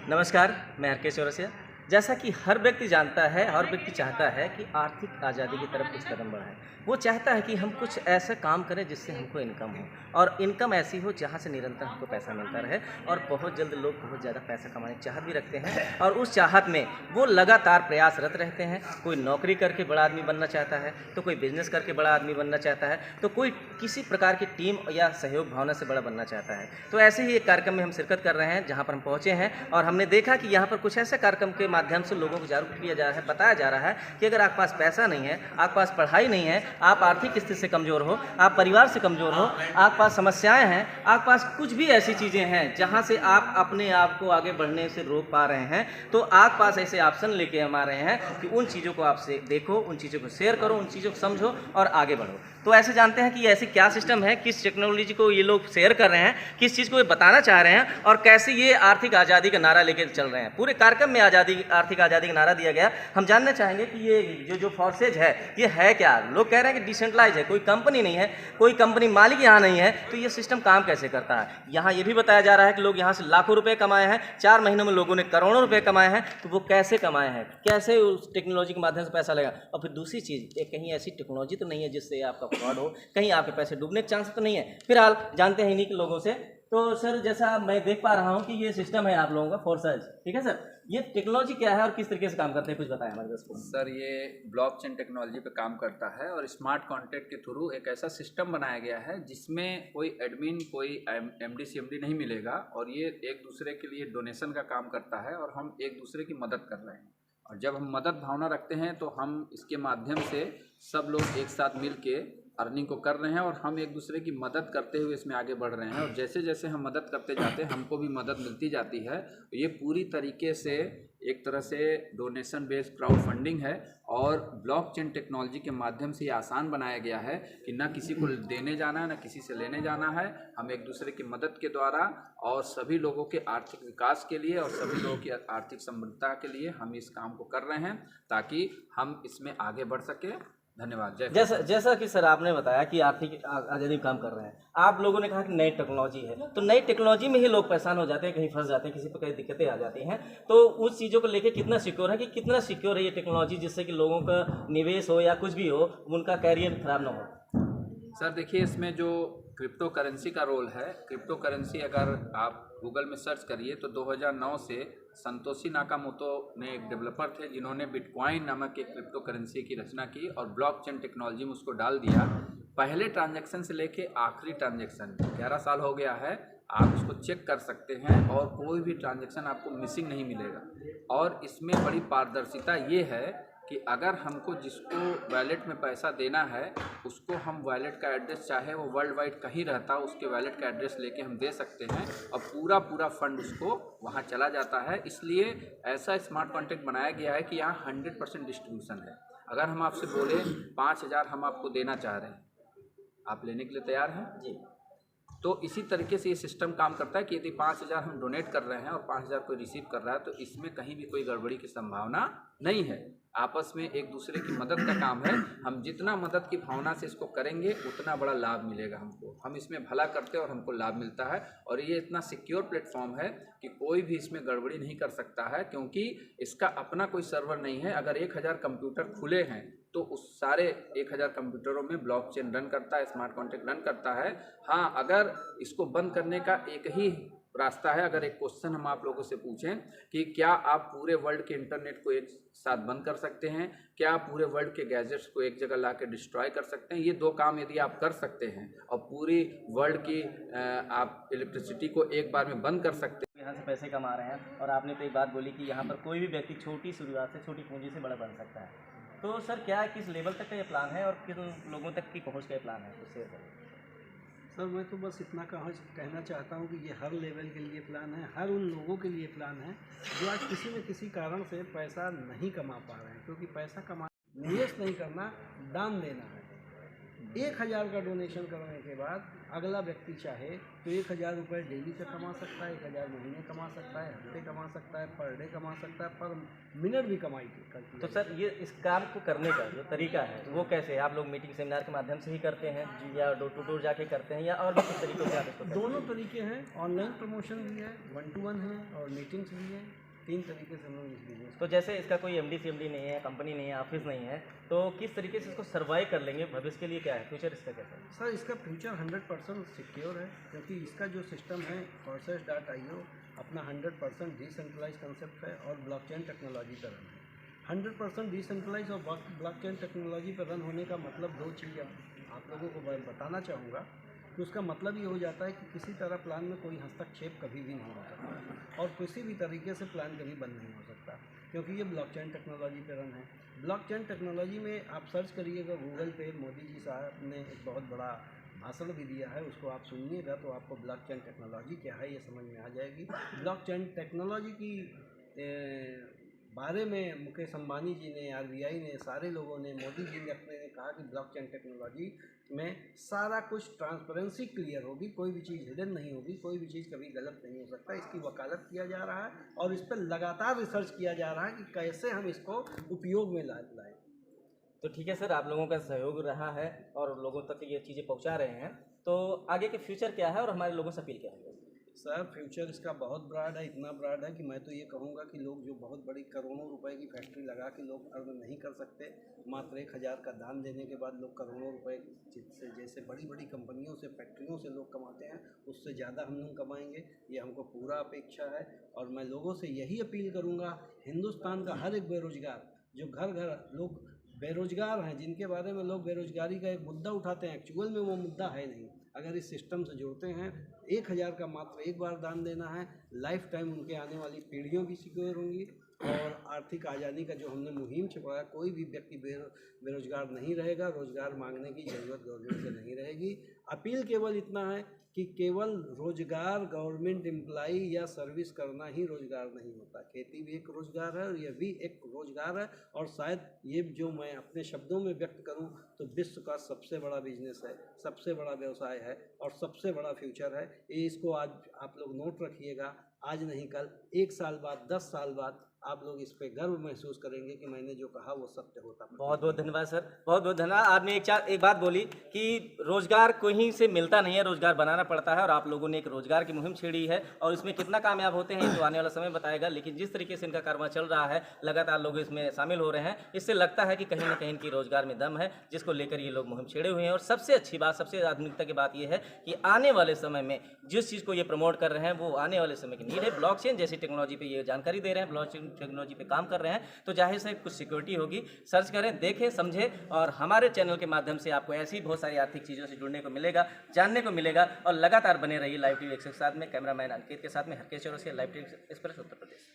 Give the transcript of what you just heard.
नमस्कार, मैं हरकेश चौरसिया। जैसा कि हर व्यक्ति जानता है, हर व्यक्ति चाहता है कि आर्थिक आज़ादी की तरफ कुछ कदम बढ़ाएँ। वो चाहता है कि हम कुछ ऐसा काम करें जिससे हमको इनकम हो और इनकम ऐसी हो जहाँ से निरंतर हमको पैसा मिलता रहे और बहुत जल्द लोग बहुत ज़्यादा पैसा कमाने की चाहत भी रखते हैं और उस चाहत में वो लगातार प्रयासरत रहते हैं। कोई नौकरी करके बड़ा आदमी बनना चाहता है, तो कोई बिज़नेस करके बड़ा आदमी बनना चाहता है, तो कोई किसी प्रकार की टीम या सहयोग भावना से बड़ा बनना चाहता है। तो ऐसे ही एक कार्यक्रम में हम शिरकत कर रहे हैं, जहाँ पर हम पहुँचे हैं और हमने देखा कि यहाँ पर कुछ ऐसे कार्यक्रम के माध्यम से लोगों को जागरूक किया जा रहा है, बताया जा रहा है कि अगर आपके पास पैसा नहीं है, आपके पास पढ़ाई नहीं है, आप आर्थिक स्थिति से कमज़ोर हो, आप परिवार से कमज़ोर हो, आपके पास समस्याएँ हैं, आपके पास कुछ भी ऐसी चीज़ें हैं जहाँ से आप अपने आप को आगे बढ़ने से रोक पा रहे हैं, तो आपके पास ऐसे ऑप्शन लेके हम आ रहे हैं कि उन चीज़ों को आपसे देखो, उन चीज़ों को शेयर करो, उन चीज़ों को समझो और आगे बढ़ो। तो ऐसे जानते हैं कि ये ऐसी क्या सिस्टम है, किस टेक्नोलॉजी को ये लोग शेयर कर रहे हैं, किस चीज़ को ये बताना चाह रहे हैं और कैसे ये आर्थिक आज़ादी का नारा लेके चल रहे हैं। पूरे कार्यक्रम में आर्थिक आज़ादी का नारा दिया गया। हम जानना चाहेंगे कि ये जो फोर्सेज है, ये है क्या? लोग कह रहे हैं कि डिसेंट्रलाइज है, कोई कंपनी नहीं है, कोई कंपनी मालिक यहाँ नहीं है, तो ये सिस्टम काम कैसे करता है? यहाँ ये भी बताया जा रहा है कि लोग यहाँ से लाखों रुपए कमाए हैं, 4 महीनों में लोगों ने करोड़ों रुपए कमाए हैं, तो वो कैसे कमाए हैं? कैसे उस टेक्नोलॉजी के माध्यम से पैसा लगा? और फिर दूसरी चीज़, कहीं ऐसी टेक्नोलॉजी तो नहीं है जिससे आपका फ्रॉड हो, कहीं आपके पैसे डूबने के चांस तो नहीं है? फिलहाल जानते हैं इन्हीं के लोगों से। तो सर, जैसा मैं देख पा रहा हूँ कि ये सिस्टम है आप लोगों का फोर्सेज, ठीक है सर? ये टेक्नोलॉजी क्या है और किस तरीके से काम करते हैं, कुछ बताएं हमारे दोस्तों को। सर, ये ब्लॉकचेन टेक्नोलॉजी पे काम करता है और स्मार्ट कॉन्ट्रैक्ट के थ्रू एक ऐसा सिस्टम बनाया गया है जिसमें कोई एडमिन, कोई एमडी सीएमडी नहीं मिलेगा और ये एक दूसरे के लिए डोनेशन का काम करता है और हम एक दूसरे की मदद कर रहे हैं। और जब हम मदद भावना रखते हैं तो हम इसके माध्यम से सब लोग एक साथ मिल के अर्निंग को कर रहे हैं और हम एक दूसरे की मदद करते हुए इसमें आगे बढ़ रहे हैं। और जैसे जैसे हम मदद करते जाते हैं हमको भी मदद मिलती जाती है। ये पूरी तरीके से एक तरह से डोनेशन बेस्ड क्राउड फंडिंग है और ब्लॉकचेन टेक्नोलॉजी के माध्यम से ये आसान बनाया गया है कि ना किसी को देने जाना है, ना किसी से लेने जाना है। हम एक दूसरे की मदद के द्वारा और सभी लोगों के आर्थिक विकास के लिए और सभी लोगों की आर्थिक समृद्धता के लिए हम इस काम को कर रहे हैं ताकि हम इसमें आगे बढ़ सकें। धन्यवाद। जैसा कि सर आपने बताया कि आर्थिक आज़ादी में काम कर रहे हैं, आप लोगों ने कहा कि नई टेक्नोलॉजी है, तो नई टेक्नोलॉजी में ही लोग परेशान हो जाते हैं, कहीं फंस जाते हैं, किसी प्रकार की दिक्कतें आ जाती हैं। तो उस चीज़ों को लेके कितना सिक्योर है कि कितना सिक्योर है ये टेक्नोलॉजी, जिससे कि लोगों का निवेश हो या कुछ भी हो, उनका कैरियर खराब ना हो? सर देखिए, इसमें जो क्रिप्टो करेंसी का रोल है, क्रिप्टो करेंसी अगर आप गूगल में सर्च करिए तो 2009 से संतोषी नाकामोटो ने एक डेवलपर थे जिन्होंने बिटकॉइन नामक एक क्रिप्टो करेंसी की रचना की और ब्लॉकचेन टेक्नोलॉजी में उसको डाल दिया। पहले ट्रांजैक्शन से लेके आखिरी ट्रांजैक्शन 11 साल हो गया है, आप उसको चेक कर सकते हैं और कोई भी ट्रांजैक्शन आपको मिसिंग नहीं मिलेगा। और इसमें बड़ी पारदर्शिता ये है कि अगर हमको जिसको वॉलेट में पैसा देना है उसको हम वॉलेट का एड्रेस, चाहे वो वर्ल्ड वाइड कहीं रहता हो, उसके वॉलेट का एड्रेस लेके हम दे सकते हैं और पूरा फंड उसको वहाँ चला जाता है। इसलिए ऐसा स्मार्ट कॉन्ट्रैक्ट बनाया गया है कि यहाँ 100% डिस्ट्रीब्यूशन है। अगर हम आपसे बोले 5,000 हम आपको देना चाह रहे हैं, आप लेने के लिए तैयार हैं? जी। तो इसी तरीके से ये सिस्टम काम करता है कि यदि 5,000 हम डोनेट कर रहे हैं और 5,000 कोई रिसीव कर रहा है तो इसमें कहीं भी कोई गड़बड़ी की संभावना नहीं है। आपस में एक दूसरे की मदद का काम है। हम जितना मदद की भावना से इसको करेंगे उतना बड़ा लाभ मिलेगा हमको। हम इसमें भला करते हैं और हमको लाभ मिलता है और ये इतना सिक्योर प्लेटफॉर्म है कि कोई भी इसमें गड़बड़ी नहीं कर सकता है, क्योंकि इसका अपना कोई सर्वर नहीं है। अगर 1,000 कंप्यूटर खुले हैं तो उस सारे 1,000 कंप्यूटरों में ब्लॉकचेन रन करता है, स्मार्ट कॉन्ट्रैक्ट रन करता है। हाँ, अगर इसको बंद करने का एक ही रास्ता है। अगर एक क्वेश्चन हम आप लोगों से पूछें कि क्या आप पूरे वर्ल्ड के इंटरनेट को एक साथ बंद कर सकते हैं, क्या आप पूरे वर्ल्ड के गैजेट्स को एक जगह ला के डिस्ट्रॉय कर सकते हैं? ये 2 काम यदि आप कर सकते हैं और पूरी वर्ल्ड की आप इलेक्ट्रिसिटी को एक बार में बंद कर सकते हैं। यहाँ से पैसे कमा रहे हैं और आपने तो एक बात बोली कि यहाँ पर कोई भी व्यक्ति छोटी शुरुआत से, छोटी पूंजी से बड़ा बन सकता है। तो सर, क्या किस लेवल तक का ये प्लान है और किन लोगों तक की पहुँच का ये प्लान है, तो शेयर करें। सर, मैं तो बस इतना कहना चाहता हूँ कि ये हर लेवल के लिए प्लान है, हर उन लोगों के लिए प्लान है जो आज किसी न किसी कारण से पैसा नहीं कमा पा रहे हैं। क्योंकि पैसा कमा, निवेश नहीं करना, दान देना है। 1000 का डोनेशन करने के बाद अगला व्यक्ति चाहे तो 1000 रुपये डेली का कमा सकता है, 1000 महीने कमा सकता है, हफ्ते कमा सकता है, पर डे कमा सकता है, पर मिनट भी कमाई करती है। तो सर ये इस काम को करने का जो तरीका है वो कैसे है? आप लोग मीटिंग सेमिनार के माध्यम से ही करते हैं या डोर टू डोर जाके करते हैं या और भी किस तरीके से आप इसको करते हैं? दोनों तरीके हैं, ऑनलाइन प्रमोशन भी है, 1-to-1 है और मीटिंग्स भी है। 3 तरीके से हम लोग इस बिजनेस तो जैसे इसका कोई एमडी सीएमडी नहीं है, कंपनी नहीं है, ऑफिस नहीं है, तो किस तरीके से इसको सर्वाइव कर लेंगे? भविष्य के लिए क्या है, फ्यूचर इसका कैसा है? सर इसका फ्यूचर 100% सिक्योर है, क्योंकि इसका जो सिस्टम है Corsairs.io अपना 100% डिसेंट्रलाइज कंसेप्ट है और ब्लॉकचेन टेक्नोलॉजी पर रन है। 100% डिसेंट्रलाइज और ब्लॉकचेन टेक्नोलॉजी पर रन होने का मतलब 2 चीज़ आप लोगों को बताना चाहूँगा कि उसका मतलब ये हो जाता है कि किसी तरह प्लान में कोई हस्तक्षेप कभी भी नहीं हो सकता और किसी भी तरीके से प्लान कभी बंद नहीं हो सकता, क्योंकि ये ब्लॉकचेन टेक्नोलॉजी पे रन है। ब्लॉकचेन टेक्नोलॉजी में आप सर्च करिएगा गूगल पे, मोदी जी साहब ने एक बहुत बड़ा भाषण भी दिया है, उसको आप सुनिएगा तो आपको ब्लॉकचेन टेक्नोलॉजी क्या है ये समझ में आ जाएगी। ब्लॉकचेन टेक्नोलॉजी की बारे में मुकेश अंबानी जी ने, RBI ने, सारे लोगों ने, मोदी जी ने अपने ने कहा कि ब्लॉकचेन टेक्नोलॉजी में सारा कुछ ट्रांसपेरेंसी क्लियर होगी, कोई भी चीज़ हिडन नहीं होगी, कोई भी चीज़ कभी गलत नहीं हो सकता। इसकी वकालत किया जा रहा है और इस पर लगातार रिसर्च किया जा रहा है कि कैसे हम इसको उपयोग में लाएं। तो ठीक है सर, आप लोगों का सहयोग रहा है और लोगों तक ये चीज़ें पहुंचा रहे हैं, तो आगे के फ्यूचर क्या है और हमारे लोगों से अपील क्या है? सर फ्यूचर इसका बहुत ब्रॉड है, इतना ब्रॉड है कि मैं तो ये कहूँगा कि लोग जो बहुत बड़ी करोड़ों रुपए की फैक्ट्री लगा के लोग अर्न नहीं कर सकते, मात्र 1000 का दान देने के बाद लोग करोड़ों रुपए जिससे जैसे बड़ी बड़ी कंपनियों से, फैक्ट्रियों से लोग कमाते हैं, उससे ज़्यादा हम लोग कमाएंगे, ये हमको पूरा अपेक्षा है। और मैं लोगों से यही अपील करूँगा, हिंदुस्तान का हर एक बेरोजगार जो घर घर लोग बेरोजगार हैं, जिनके बारे में लोग बेरोजगारी का एक मुद्दा उठाते हैं, एक्चुअल में वो मुद्दा है नहीं, अगर इस सिस्टम से जुड़ते हैं 1000 का मात्र एक बार दान देना है, लाइफ टाइम उनके आने वाली पीढ़ियों भी सिक्योर होंगी और आर्थिक आज़ादी का जो हमने मुहिम छुपाया, कोई भी व्यक्ति बेरोजगार नहीं रहेगा, रोजगार मांगने की ज़रूरत गवर्नमेंट से नहीं रहेगी। अपील केवल इतना है कि केवल रोजगार गवर्नमेंट एम्प्लाई या सर्विस करना ही रोजगार नहीं होता, खेती भी एक रोजगार है और यह भी एक रोजगार है। और शायद ये जो मैं अपने शब्दों में व्यक्त करूं तो विश्व का सबसे बड़ा बिजनेस है, सबसे बड़ा व्यवसाय है और सबसे बड़ा फ्यूचर है। ये इसको आज आप लोग नोट रखिएगा, आज नहीं कल, 1 साल बाद, 10 साल बाद आप लोग इस पे गर्व महसूस करेंगे कि मैंने जो कहा वो सत्य होता। बहुत बहुत धन्यवाद सर, बहुत बहुत धन्यवाद। आपने एक बात बोली कि रोजगार कहीं से मिलता नहीं है, रोजगार बनाना पड़ता है और आप लोगों ने एक रोजगार की मुहिम छेड़ी है और इसमें कितना कामयाब होते हैं तो आने वाला समय बताएगा। लेकिन जिस तरीके से इनका कारोबार चल रहा है, लगातार लोग इसमें शामिल हो रहे हैं, इससे लगता है कि कहीं ना कहीं इनकी रोजगार में दम है, जिसको लेकर ये लोग मुहिम छेड़े हुए हैं। और सबसे अच्छी बात, सबसे आधुनिकता की बात यह है कि आने वाले समय में जिस चीज़ को ये प्रमोट कर रहे हैं वो आने वाले समय की नीड है। ब्लॉकचेन जैसी टेक्नोलॉजी पे ये जानकारी दे रहे हैं, ब्लॉकचेन टेक्नोलॉजी पे काम कर रहे हैं, तो जाहिर से कुछ सिक्योरिटी होगी। सर्च करें, देखें, समझें और हमारे चैनल के माध्यम से आपको ऐसी बहुत सारी आर्थिक चीज़ों से जुड़ने को मिलेगा, जानने को मिलेगा। और लगातार बने रहिए लाइव टीवी एक्सप्रेस के साथ में, कैमरामैन अंकित के साथ में Harkesh Chaurasia, live TV express Uttar प्रदेश।